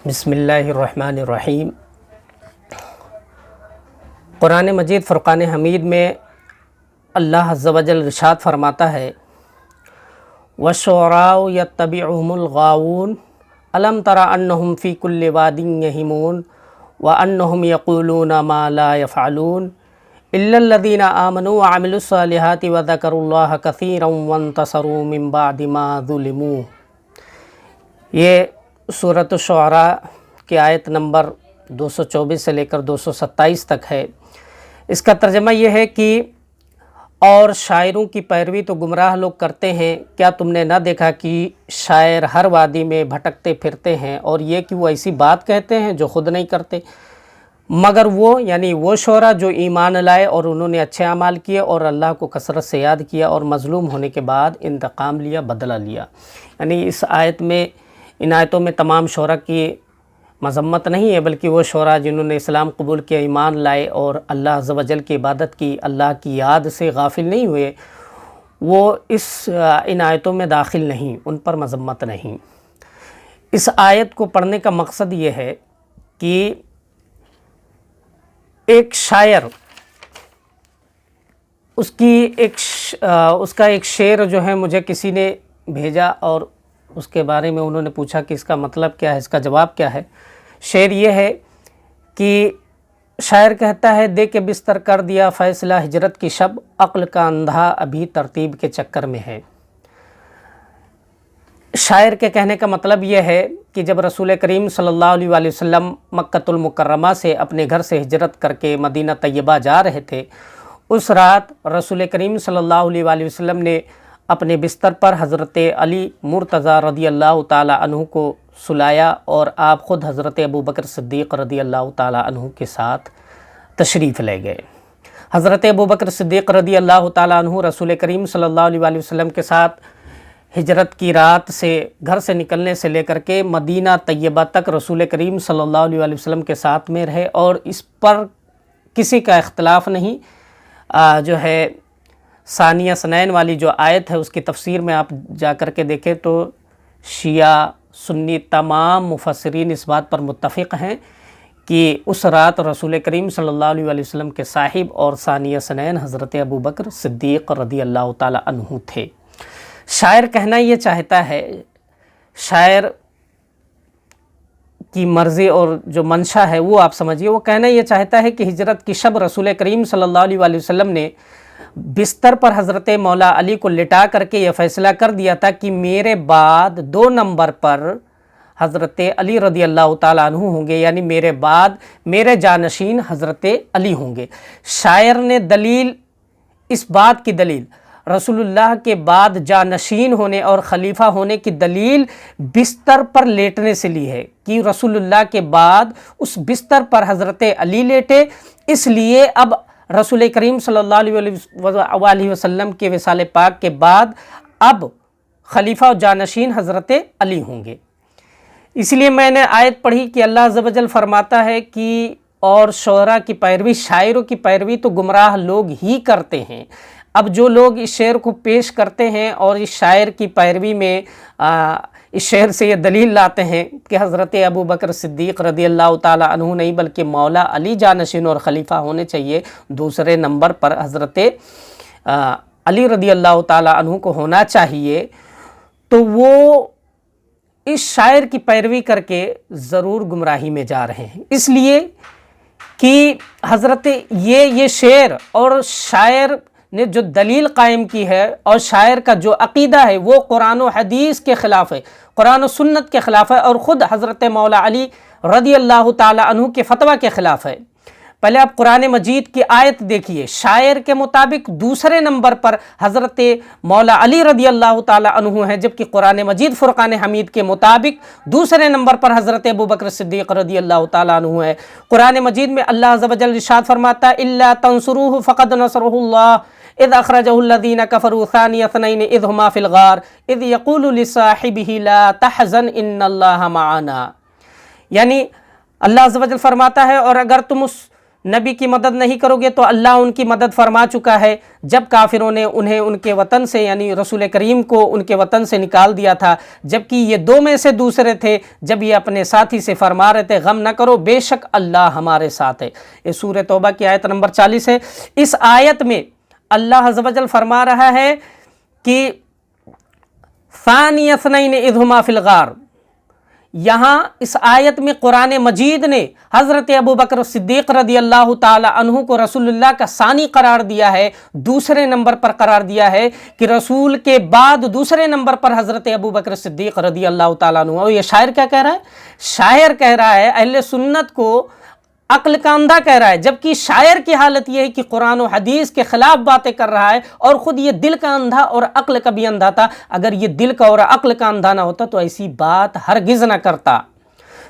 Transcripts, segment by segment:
بسم اللہ الرحمن الرحیم۔ قرآن مجید فرقان حمید میں اللہ عز و جل ارشاد فرماتا ہے وَالشُّعَرَاءُ يَتَّبِعُهُمُ الْغَاوُونَ أَلَمْ تَرَ أَنَّهُمْ فِي كُلِّ وَادٍ يَهِيمُونَ وَأَنَّهُمْ يَقُولُونَ مَا لَا يَفْعَلُونَ إِلَّا الَّذِينَ آمَنُوا وَعَمِلُوا الصَّالِحَاتِ وَذَكَرُوا اللَّهَ كَثِيرًا وَانتَصَرُوا مِن بَعْدِ مَا ظُلِمُوا۔ یہ سورۃ الشعراء کی آیت نمبر 224 سے لے کر 227 تک ہے۔ اس کا ترجمہ یہ ہے کہ اور شاعروں کی پیروی تو گمراہ لوگ کرتے ہیں، کیا تم نے نہ دیکھا کہ شاعر ہر وادی میں بھٹکتے پھرتے ہیں، اور یہ کہ وہ ایسی بات کہتے ہیں جو خود نہیں کرتے، مگر وہ یعنی وہ شعراء جو ایمان لائے اور انہوں نے اچھے اعمال کیے اور اللہ کو کثرت سے یاد کیا اور مظلوم ہونے کے بعد انتقام لیا، بدلہ لیا۔ یعنی اس آیت میں، ان آیتوں میں تمام شعراء کی مذمت نہیں ہے، بلکہ وہ شعراء جنہوں نے اسلام قبول کیا، ایمان لائے اور اللہ عز و جل کی عبادت کی، اللہ کی یاد سے غافل نہیں ہوئے، وہ ان آیتوں میں داخل نہیں، ان پر مذمت نہیں۔ اس آیت کو پڑھنے کا مقصد یہ ہے کہ ایک شاعر اس کا ایک شعر جو ہے مجھے کسی نے بھیجا، اور اس کے بارے میں انہوں نے پوچھا کہ اس کا مطلب کیا ہے، اس کا جواب کیا ہے۔ شعر یہ ہے کہ شاعر کہتا ہے دے کے بستر کر دیا فیصلہ ہجرت کی شب، عقل کا اندھا ابھی ترتیب کے چکر میں ہے۔ شاعر کے کہنے کا مطلب یہ ہے کہ جب رسول کریم صلی اللہ علیہ وآلہ وسلم مکۃ المکرمہ سے اپنے گھر سے ہجرت کر کے مدینہ طیبہ جا رہے تھے، اس رات رسول کریم صلی اللہ علیہ وآلہ وسلم نے اپنے بستر پر حضرت علی مرتضیٰ رضی اللہ تعالی عنہ کو سلایا، اور آپ خود حضرت ابوبکر صدیق رضی اللہ تعالی عنہ کے ساتھ تشریف لے گئے۔ حضرت ابوبکر صدیق رضی اللہ تعالی عنہ رسول کریم صلی اللہ علیہ وآلہ وسلم کے ساتھ ہجرت کی رات سے، گھر سے نکلنے سے لے کر کے مدینہ طیبہ تک رسول کریم صلی اللہ علیہ وآلہ وسلم کے ساتھ میں رہے، اور اس پر کسی کا اختلاف نہیں۔ جو ہے ثانیہ اثنین والی جو آیت ہے، اس کی تفسیر میں آپ جا کر کے دیکھیں تو شیعہ سنی تمام مفسرین اس بات پر متفق ہیں کہ اس رات رسول کریم صلی اللہ علیہ وآلہ وسلم کے صاحب اور ثانیہ اثنین حضرت ابوبکر صدیق رضی اللہ تعالی عنہ تھے۔ شاعر کہنا یہ چاہتا ہے، شاعر کی مرضی اور جو منشا ہے وہ آپ سمجھیے، وہ کہنا یہ چاہتا ہے کہ ہجرت کی شب رسول کریم صلی اللہ علیہ وآلہ وسلم نے بستر پر حضرت مولا علی کو لٹا کر کے یہ فیصلہ کر دیا تھا کہ میرے بعد 2 نمبر پر حضرت علی رضی اللہ تعالیٰ عنہ ہوں گے، یعنی میرے بعد میرے جانشین حضرت علی ہوں گے۔ شاعر نے دلیل، اس بات کی دلیل رسول اللہ کے بعد جانشین ہونے اور خلیفہ ہونے کی دلیل بستر پر لیٹنے سے لی ہے کہ رسول اللہ کے بعد اس بستر پر حضرت علی لیٹے، اس لیے اب رسول کریم صلی اللہ علیہ وسلم کے وصال پاک کے بعد اب خلیفہ و جانشین حضرت علی ہوں گے۔ اس لیے میں نے آیت پڑھی کہ اللہ عز و جل فرماتا ہے کہ اور شعراء کی پیروی، شاعروں کی پیروی تو گمراہ لوگ ہی کرتے ہیں۔ اب جو لوگ اس شعر کو پیش کرتے ہیں اور اس شاعر کی پیروی میں اس شعر سے یہ دلیل لاتے ہیں کہ حضرت ابوبکر صدیق رضی اللہ تعالی عنہ نہیں بلکہ مولا علی جانشین اور خلیفہ ہونے چاہیے، دوسرے نمبر پر حضرت علی رضی اللہ تعالی عنہ کو ہونا چاہیے، تو وہ اس شاعر کی پیروی کر کے ضرور گمراہی میں جا رہے ہیں۔ اس لیے کہ حضرت یہ شعر اور شاعر نے جو دلیل قائم کی ہے اور شاعر کا جو عقیدہ ہے وہ قرآن و حدیث کے خلاف ہے، قرآن و سنت کے خلاف ہے، اور خود حضرت مولا علی رضی اللہ تعالی عنہ کے فتویٰ کے خلاف ہے۔ پہلے آپ قرآن مجید کی آیت دیکھیے، شاعر کے مطابق دوسرے نمبر پر حضرت مولا علی رضی اللہ تعالی عنہ ہے، جبکہ قرآن مجید فرقان حمید کے مطابق دوسرے نمبر پر حضرت ابوبکر صدیق رضی اللہ تعالی عنہ ہے۔ قرآن مجید میں اللہ عز و جل ارشاد فرماتا ہے الا تنصروه فقد نصره الله اذ اخرجه الذين كفروا ثاني اثنين اذ هما في الغار اذ يقول لصاحبه لا تحزن ان الله معنا۔ یعنی اللہ عز و جل فرماتا ہے اور اگر تم اس नबी की मदद नहीं करोगे तो अल्लाह उनकी मदद फरमा चुका है। जब काफिरों ने उन्हें उनके वतन से यानी रसूल करीम को उनके वतन से निकाल दिया था, जबकि ये दो में से दूसरे थे, जब ये अपने साथी से फरमा रहे थे गम न करो बेशक अल्लाह हमारे साथ है। ये सूरह तौबा की आयत नंबर 40 है। इस आयत में अल्लाह अज़्ज़ व जल फरमा रहा है कि फ़ानी असनैन इज़ हुमा फ़िल गार। यहाँ इस आयत में कुरान मजीद ने हज़रत अबू बकर सिद्दीक़ रदी अल्लाह ताला अन्हु को रसूलुल्लाह का सानी करार दिया है, दूसरे नंबर पर करार दिया है कि रसूल के बाद दूसरे नंबर पर हज़रत अबू बकर सिद्दीक़ रदी अल्लाह ताला अन्हु। और ये शायर क्या कह रहा है? शायर कह रहा है अहले सुन्नत को अक्ल का अंधा कह रहा है, जबकि शायर की हालत यह है कि कुरान और हदीस के खिलाफ बातें कर रहा है और ख़ुद ये दिल का अंधा और अक्ल का भी अंधा था। अगर ये दिल का और अक्ल का अंधा ना होता तो ऐसी बात हरगिज़ ना करता।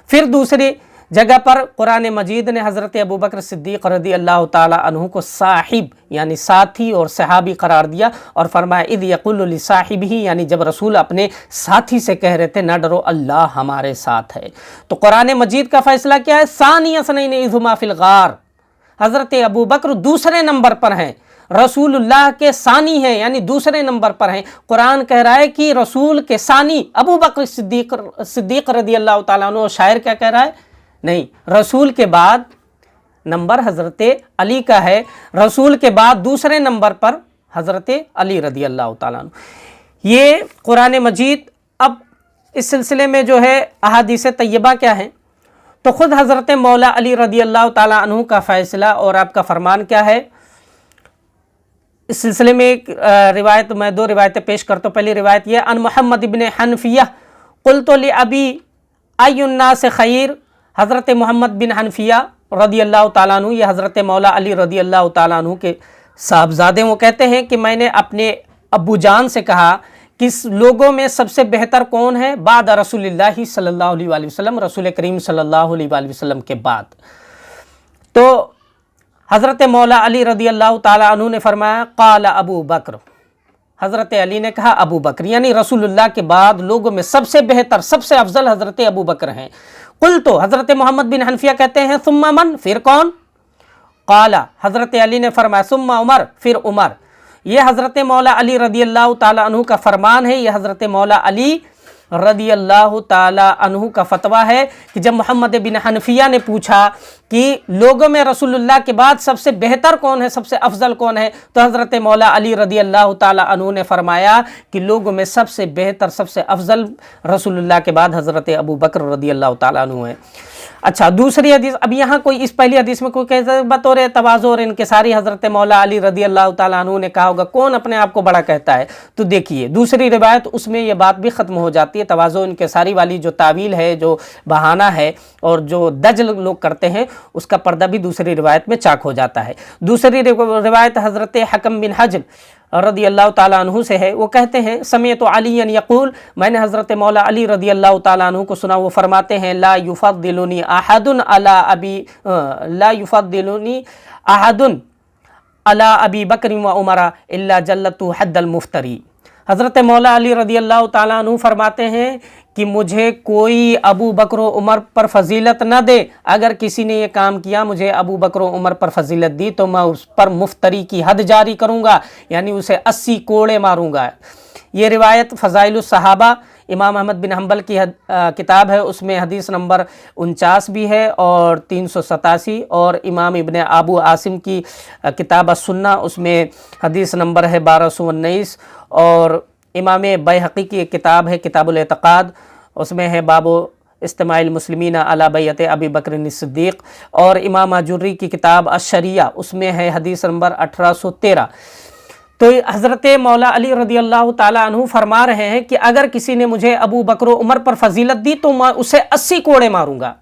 फिर दूसरी जगह पर कुरान मजीद ने हज़रत अबू बकर सिद्दीक़ रदी अल्लाह ताला अन्हु को साहिब यानी साथी और सहाबी करार दिया और फरमाया इद यक़ुलु लिसाहिबिही, यानी जब रसूल अपने साथी से कह रहे थे ना डरो अल्लाह हमारे साथ है। तो कुरान मजीद का फ़ैसला क्या है? सानी असनैन इज़ हुमा फ़िल गार। हज़रत अबू बकर दूसरे नंबर पर हैं, रसूलुल्लाह के सानी है यानी दूसरे नंबर पर हैं। कुरान कह रहा है कि रसूल के सानी अबू बकर सिद्दीक़ रदी अल्लाह ताला अन्हु। शायर क्या कह रहा है? नहीं, रसूल के बाद नंबर हज़रत अली का है, रसूल के बाद दूसरे नंबर पर हज़रत अली रदी अल्लाह ताला अन्हु। ये कुरान मजीद अब इस सिलसिले में जो है अहादीस तय्यबा क्या है, तो ख़ुद हज़रत मौला अली रदी अल्लाह ताला अन्हु का फ़ैसला और आपका फरमान क्या है। इस सिलसिले में एक रिवायत, मैं दो रिवायतें पेश करता हूँ। पहली रिवायत यह अन मोहम्मद इब्न हनफिया क़ुल्तु लि अबी अय्युन्नास खैर। हज़रत मोहम्मद बिन हनफिया रदी अल्लाह ताला अन्हु, ये हज़रत मौला अली रदी अल्लाह ताला अन्हु के साहबजादे, वो कहते हैं कि मैंने अपने अब्बू जान से कहा कि लोगों में सबसे बेहतर कौन है बाद रसूलुल्लाह सल्लल्लाहु अलैहि वसल्लम, रसूल करीम सल्लल्लाहु अलैहि वसल्लम के बाद। तो हज़रत मौला अली रदी अल्लाह ताला अन्हु ने फरमाया क़ाल अबू बकर, हज़रत अली ने कहा अबू बकर, यानी रसूलुल्लाह के बाद लोगों में सबसे बेहतर सबसे अफजल हज़रत अबू बकर हैं। कुल तो हज़रत मोहम्मद बिन हनफिया कहते हैं सुम्मा मन, फिर कौन? क़ाला, हज़रत अली ने फरमाया सुम्मा उमर, फिर उमर। ये हज़रत मौला अली रदी अल्लाह ताला अन्हु का फरमान है, यह हज़रत मौला अली रदी अल्लाह ताला अन्हु का फतवा है कि जब मोहम्मद बिन हनफिया ने पूछा कि लोगों में रसूलुल्लाह के बाद सबसे बेहतर कौन है, सबसे अफजल कौन है, तो हज़रत मौला अली रदी अल्लाह ताला अन्हु ने फरमाया कि लोगों में सबसे बेहतर सबसे अफजल रसूलुल्लाह के बाद हज़रत अबू बकर रदी अल्लाह ताला अन्हु है। अच्छा, दूसरी हदीस, अब यहाँ कोई इस पहली हदीस में कोई कहता बतौर तवाज़ो और इनकिसारी हज़रत मौला अली रदी अल्लाह ताला अन्हु ने कहा होगा कौन अपने आप को बड़ा कहता है। तो देखिए दूसरी रिवायत, उसमें ये बात भी ख़त्म हो जाती है। तवाज़ो इनकिसारी वाली जो तावील है, जो बहाना है और जो दजल लोग करते हैं, उसका पर्दा भी दूसरी रिवायत में चाक हो जाता है। दूसरी रिवायत हज़रत हकम बिन हज्र रदी अल्लाह ताला अन्हु से है, वो कहते हैं समेअतु अलियन यक़ूल, मैंने हज़रत मौला अली रदी अल्लाह ताला अन्हु को सुना, वो फरमाते हैं ला युफ़द्दिलुनी अहदुन अला अबी बकर व उमरा इल्ला जल्लतु हद्दल मुफ्तरी। हज़रत मौला अली रदी अल्लाह ताला अन्हु फरमाते हैं कि मुझे कोई अबू बकर उमर पर फजीलत न दे, अगर किसी ने ये काम किया मुझे अबू बकर उमर पर फजीलत दी तो मैं उस पर मुफ्तरी की हद जारी करूँगा, यानी उसे 80 कोड़े मारूँगा। ये रिवायत फ़ज़ाइलुस सहाबा इमाम अहमद बिन हम्बल की किताब है, उसमें हदीस नंबर 49 भी है और 387, और इमाम इब्न अबू आसिम की किताब अस्सुन्ना, उसमें हदीस नंबर है 1219, और इमाम बैहक़ी की एक किताब है किताबुल एतक़ाद, उसमें है बाबो इस्तिमाइल मुस्लिमीन अला बैअत अबी बकर सिद्दीक़, और इमाम आजुर्री की किताब अश-शरिया, उसमें है हदीस नंबर 1813। तो हज़रत मौला अली रदी अल्लाह ताला अन्हु फरमा रहे हैं कि अगर किसी ने मुझे अबू बकर उमर पर फजीलत दी तो मैं उसे 80 कोड़े मारूंगा।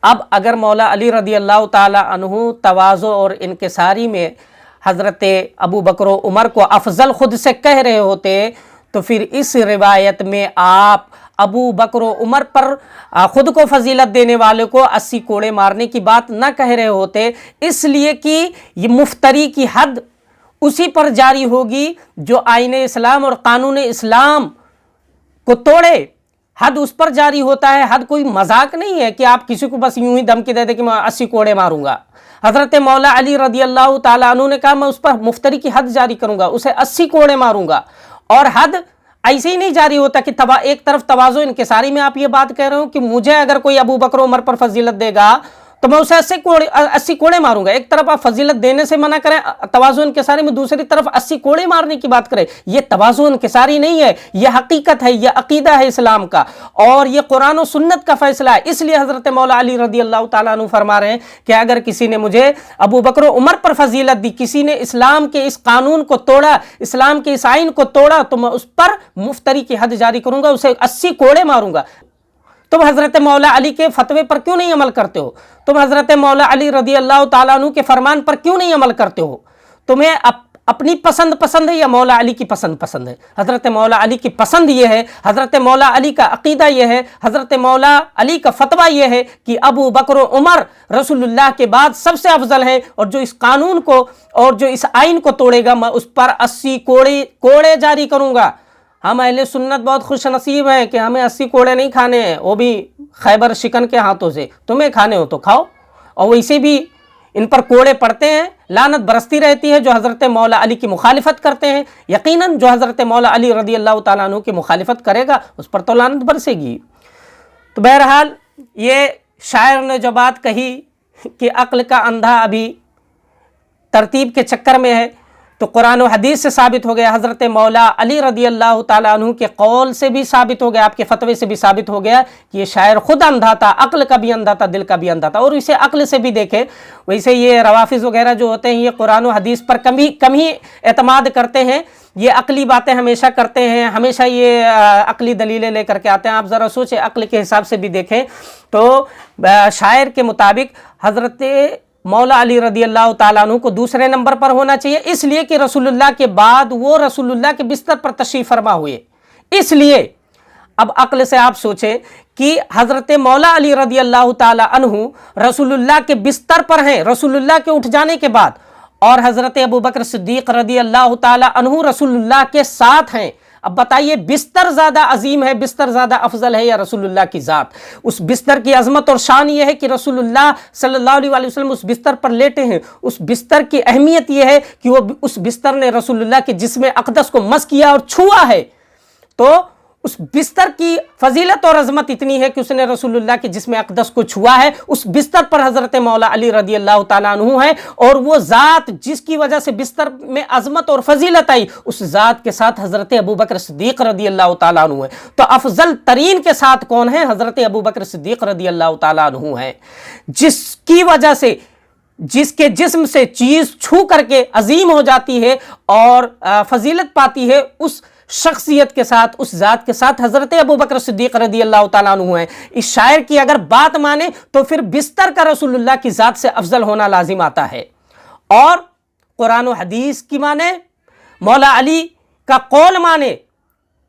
अब अगर मौला अली रदी अल्लाह ताला अन्हु तवाज़ो और इनकिसारी में हज़रत अबू बकर उमर को अफजल ख़ुद से कह रहे होते तो फिर इस रिवायत में आप अबू बकर उमर पर ख़ुद को फजीलत देने वाले को 80 कोड़े मारने की बात ना कह रहे होते, इसलिए कि ये मुफ्तरी की हद उसी पर जारी होगी जो आईने इस्लाम और कानून इस्लाम को तोड़े, हद उस पर जारी होता है। हद कोई मजाक नहीं है कि आप किसी को बस यूं ही धमकी दे दे कि मैं 80 कोड़े मारूंगा। हजरत मौला अली रदी अल्लाह ताला अन्हु ने कहा मैं उस पर मुफ्तरी की हद जारी करूंगा, उसे 80 कोड़े मारूंगा। और हद ऐसे ही नहीं जारी होता कि एक तरफ तवाज़ो इनकिसारी में आप ये बात कह रहे हो कि मुझे अगर कोई अबू बकर उमर पर फजीलत देगा तो मैं उसे 80 कोड़े मारूंगा। एक तरफ आप फजीलत देने से मना करें तवाज़ो इनकिसारी में, दूसरी तरफ 80 कोड़े मारने की बात करें। ये तवाज़ो इनकिसारी नहीं है, ये हकीकत है, ये अकीदा है इस्लाम का, और ये कुरान और सुन्नत का फैसला है। इसलिए हजरत मौला अली रदी अल्लाह ताला अन्हु फरमा रहे हैं कि अगर किसी ने मुझे अबू बकर उमर पर फजीलत दी, किसी ने इस्लाम के इस कानून को तोड़ा, इस्लाम के इस आइन को तोड़ा, तो मैं उस पर मुफ्तरी की हद जारी करूंगा, उसे 80 कोड़े मारूंगा। तुम हजरत मौला अली के फतवे पर क्यों नहीं अमल करते हो? तुम हजरत मौला अली रदी अल्लाह ताला अन्हु के फरमान पर क्यों नहीं अमल करते हो? तुम्हें अपनी पसंद पसंद है या मौला अली की पसंद पसंद है? हजरत मौला अली की पसंद ये है, हजरत मौला अली का अकीदा ये है, हजरत मौला अली का फतवा ये है कि अबू बकर उमर रसूलुल्लाह के बाद सबसे अफजल है, और जो इस कानून को और जो इस आइन को तोड़ेगा मैं उस पर 80 कोड़े जारी करूंगा। हम अहले सुन्नत बहुत खुश नसीब हैं कि हमें 80 कोड़े नहीं खाने हैं, वो भी खैबर शिकन के हाथों से। तुम्हें खाने हो तो खाओ। और वैसे भी इन पर कोड़े पड़ते हैं, लानत बरसती रहती है जो हज़रत मौला अली की मुखालिफत करते हैं। यकीनन जो हज़रत मौला अली रदी अल्लाह ताला अन्हु की मुखालिफत करेगा उस पर तो लानत बरसेगी। तो बहरहाल ये शायर ने जो बात कही कि अक्ल का अंधा अभी तरतीब के चक्कर में है, तो कुरान और हदीस से साबित हो गया, हज़रत मौला अली रदी अल्लाह ताला अन्हु के कौल से भी साबित हो गया, आपके फतवे से भी साबित हो गया कि ये शायर खुद अंधा था, अक्ल का भी अंधा था, दिल का भी अंधा था। और इसे अक्ल से भी देखे, वैसे ये रवाफिज़ वगैरह जो होते हैं ये कुरान और हदीस पर कम ही एतमाद करते हैं, ये अकली बातें हमेशा करते हैं, हमेशा ये अकली दलीलें लेकर के आते हैं। आप ज़रा सोचें, अक्ल के हिसाब से भी देखें तो शायर के मुताबिक हज़रत मौला अली रदी अल्लाह ताला अन्हु को दूसरे नंबर पर होना चाहिए, इसलिए कि रसूलुल्लाह के बाद वो रसूलुल्लाह के बिस्तर पर तशरीफ़ फरमा हुए। इसलिए अब अक्ल से आप सोचें कि हज़रत मौला अली रदी अल्लाह ताला अन्हु रसूलुल्लाह के बिस्तर पर हैं रसूलुल्लाह के उठ जाने के बाद, और हज़रत अबू बकर सिद्दीक़ रदी अल्लाह ताला अन्हु रसूलुल्लाह के साथ हैं। अब बताइए, बिस्तर ज़्यादा अजीम है, बिस्तर ज़्यादा अफजल है या रसूलुल्लाह की ज़ात? उस बिस्तर की अजमत और शान ये है कि रसूलुल्लाह सल्लल्लाहु अलैहि वसल्लम उस बिस्तर पर लेटे हैं। उस बिस्तर की अहमियत ये है कि वो उस बिस्तर ने रसूलुल्लाह के जिस्म अक़दस को मस किया और छुआ है। तो उस बिस्तर की फजीलत और अजमत इतनी है कि उसने रसूलुल्लाह के जिस्म अक़दस को छुआ है। उस बिस्तर पर हज़रत मौला अली रदी अल्लाह ताला अन्हु है, और वो ज़ात जिसकी वजह से बिस्तर में अजमत और फजीलत आई, उस ज़ात के साथ हज़रत अबू बकर सिद्दीक़ रदी अल्लाह ताला अन्हु है। तो अफजल तरीन के साथ कौन है? हज़रत अबू बकर सिद्दीक़ रदी अल्लाह ताला अन्हु है, जिसकी वजह से, जिसके जिस्म से चीज़ छू करके अजीम हो जाती है और फजीलत पाती है, उस शख्सियत के साथ, उस ज़ात के साथ हज़रत अबू बकर सिद्दीक़ रदी अल्लाह ताला अन्हु है। इस शायर की अगर बात माने तो फिर बिस्तर का रसूलुल्लाह की ज़ात से अफजल होना लाजिम आता है, और कुरान और हदीस की माने, मौला अली का कौल माने,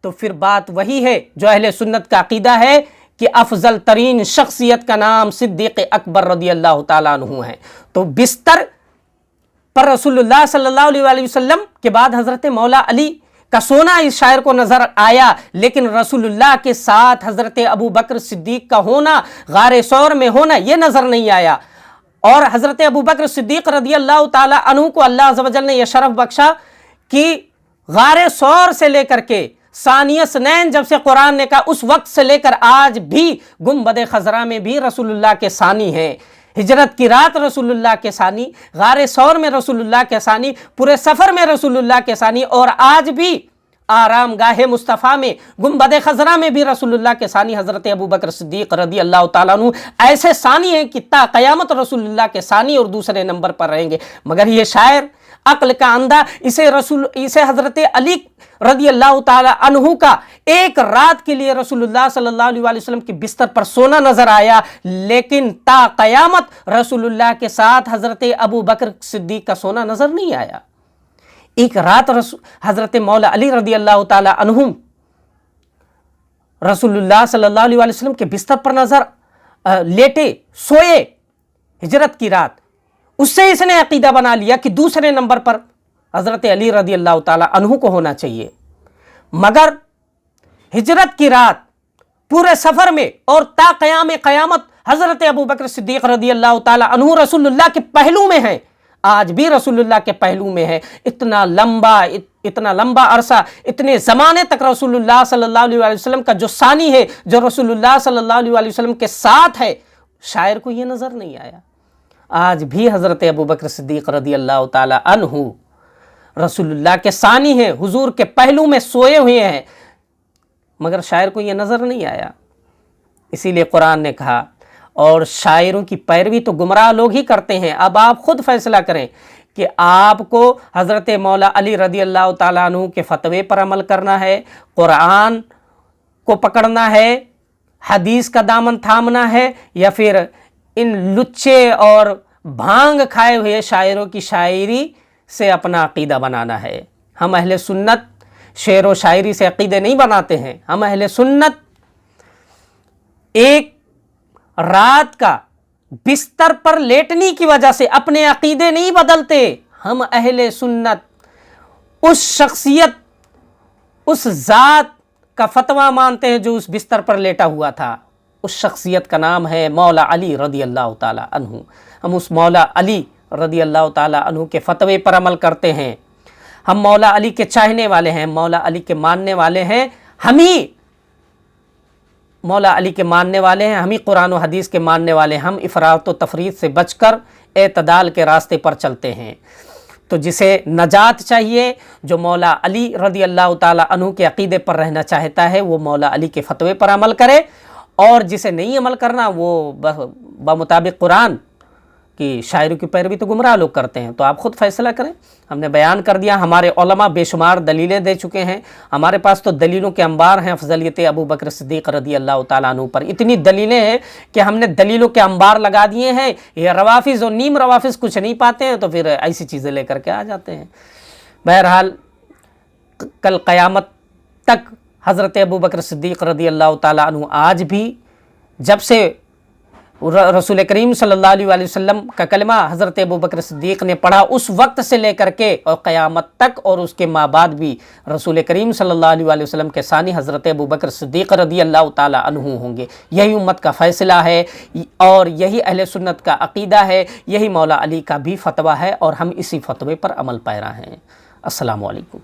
तो फिर बात वही है जो अहले सुन्नत का अकीदा है कि अफजल तरीन शख्सियत का नाम सिद्दीक़ अकबर रदी अल्लाह ताला अन्हु है। तो बिस्तर पर रसूलुल्लाह सल्लल्लाहु अलैहि वसल्लम के बाद हज़रत मौला अली का सोना इस शायर को नजर आया, लेकिन रसूलुल्लाह के साथ हज़रत अबू बकर सिद्दीक़ का होना, गारे सौर में होना, ये नजर नहीं आया। और हज़रत अबू बकर सिद्दीक़ रदी अल्लाह ताला अन्हु को अल्लाह अज़्ज़ व जल ने यह शरफ बख्शा कि गारे सौर से लेकर के सानिया सनैन, जब से कुरान ने कहा, उस वक्त से लेकर आज भी गुंबद खजरा में भी रसूलुल्लाह के सानी हैं। हिजरत की रात रसूलुल्लाह के सानी, गारे सौर में रसूलुल्लाह के सानी, पूरे सफ़र में रसूलुल्लाह के सानी, और आज भी आराम गाहे मुस्तफ़ा में, गुंबद खजरा में भी रसूलुल्लाह के सानी हज़रत अबू बकर सिद्दीक़ रदी अल्लाह ताला अन्हु ऐसे सानी हैं कि ता क़यामत रसूलुल्लाह के सानी और दूसरे नंबर पर रहेंगे। मगर ये शायर अक्ल का अंधा, इसे हज़रत अली रदी अल्लाह ताला अन्हु का एक रात के लिए रसूलुल्लाह सल्लल्लाहु अलैहि वसल्लम के बिस्तर पर सोना नजर आया, लेकिन ता क़यामत रसूलुल्लाह के साथ हज़रत अबू बकर सिद्दीक़ का सोना नजर नहीं आया। एक रात हज़रत मौला अली रदी अल्लाह ताला अन्हु रसूलुल्लाह सल्लल्लाहु अलैहि वसल्लम के बिस्तर पर नजर लेटे सोए, हिजरत की रात। उससे इसने अकीदा बना लिया कि दूसरे नंबर पर हज़रत अली रदी अल्लाह ताला अन्हु को होना चाहिए। मगर हिजरत की रात पूरे सफर में और ता क़याम क़यामत हज़रत अबू बकर सिद्दीक़ रज़ी अल्लाह ताला अन्हु रसूलुल्लाह के पहलू में हैं, आज भी रसूलुल्लाह के पहलू में है। इतना लंबा अरसा, इतने ज़माने तक रसूलुल्लाह सल्लल्लाहु अलैहि वसल्लम का जो सानी है, जो रसूलुल्लाह सल्लल्लाहु अलैहि वसल्लम के साथ है, शायर को ये नज़र नहीं आया। आज भी हज़रत अबू बकर सिद्दीक़ रज़ी अल्लाह ताला अन्हु रसूलुल्लाह के सानी हैं, हुजूर के पहलू में सोए हुए हैं, मगर शायर को ये नज़र नहीं आया। इसीलिए कुरान ने कहा, और शायरों की पैरवी तो गुमराह लोग ही करते हैं। अब आप खुद फैसला करें कि आपको हज़रत मौला अली रज़ी अल्लाह ताला अन्हु के फतवे पर अमल करना है, कुरान को पकड़ना है, हदीस का दामन थामना है, या फिर इन लुच्चे और भांग खाए हुए शायरों की शायरी से अपना अक़ीदा बनाना है। हम अहले सुन्नत शेर व शायरी से अक़ीदे नहीं बनाते हैं। हम अहले सुन्नत एक रात का बिस्तर पर लेटने की वजह से अपने अक़ीदे नहीं बदलते। हम अहले सुन्नत उस शख्सियत, उस ज़ात का फतवा मानते हैं जो उस बिस्तर पर लेटा हुआ था। उस शख्सियत का नाम है मौला अली रज़ी अल्लाह ताला अन्हु। हम उस मौला अली रज़ी अल्लाह ताला अन्हु के फतवे पर अमल करते हैं। हम मौला अली के चाहने वाले हैं, मौला अली के मानने वाले हैं। हम ही मौला अली के मानने वाले हैं, हम ही कुरान और हदीस के मानने वाले हैं। हम इफ़रात व तफरीत से बचकर एतदाल के रास्ते पर चलते हैं। तो जिसे नजात चाहिए, जो मौला अली रज़ी अल्लाह ताला अन्हु के अक़ीदे पर रहना चाहता है, वो मौला अली के फतवे पर अमल करे, और जिसे नहीं अमल करना वो बमुताबिक कुरान कि शायरों की पैरवी तो गुमराह लोग करते हैं। तो आप खुद फैसला करें। हमने बयान कर दिया, हमारे उलमा बेशुमार दलीलें दे चुके हैं। हमारे पास तो दलीलों के अंबार हैं अफजलियत अबू बकर सिद्दीक़ रज़ी अल्लाह ताला अन्हु पर। इतनी दलीलें हैं कि हमने दलीलों के अंबार लगा दिए हैं। ये रवाफिज़ और नीम रवाफिज़ कुछ नहीं पाते हैं तो फिर ऐसी चीज़ें लेकर के आ जाते हैं। बहरहाल कल क़यामत तक हज़रत अबू बकर सिद्दीक़ रज़ी अल्लाह ताला अन्हु आज भी, जब से रसूल करीम सल्लल्लाहु अलैहि वसल्लम का कलमा हज़रत अबू बकर सिद्दीक़ ने पढ़ा, उस वक्त से लेकर के और क़यामत तक और उसके माँ बाद भी रसूल करीम सल्लल्लाहु अलैहि वसल्लम के सानी हज़रत अबू बकर सिद्दीक़ रज़ी अल्लाह ताला अन्हु होंगे। यही उम्मत का फ़ैसला है और यही अहले सुन्नत का अक़ीदा है, यही मौला अली का भी फतवा है और हम इसी फतवे पर अमल पैरा हैं। अस्सलामु अलैकुम।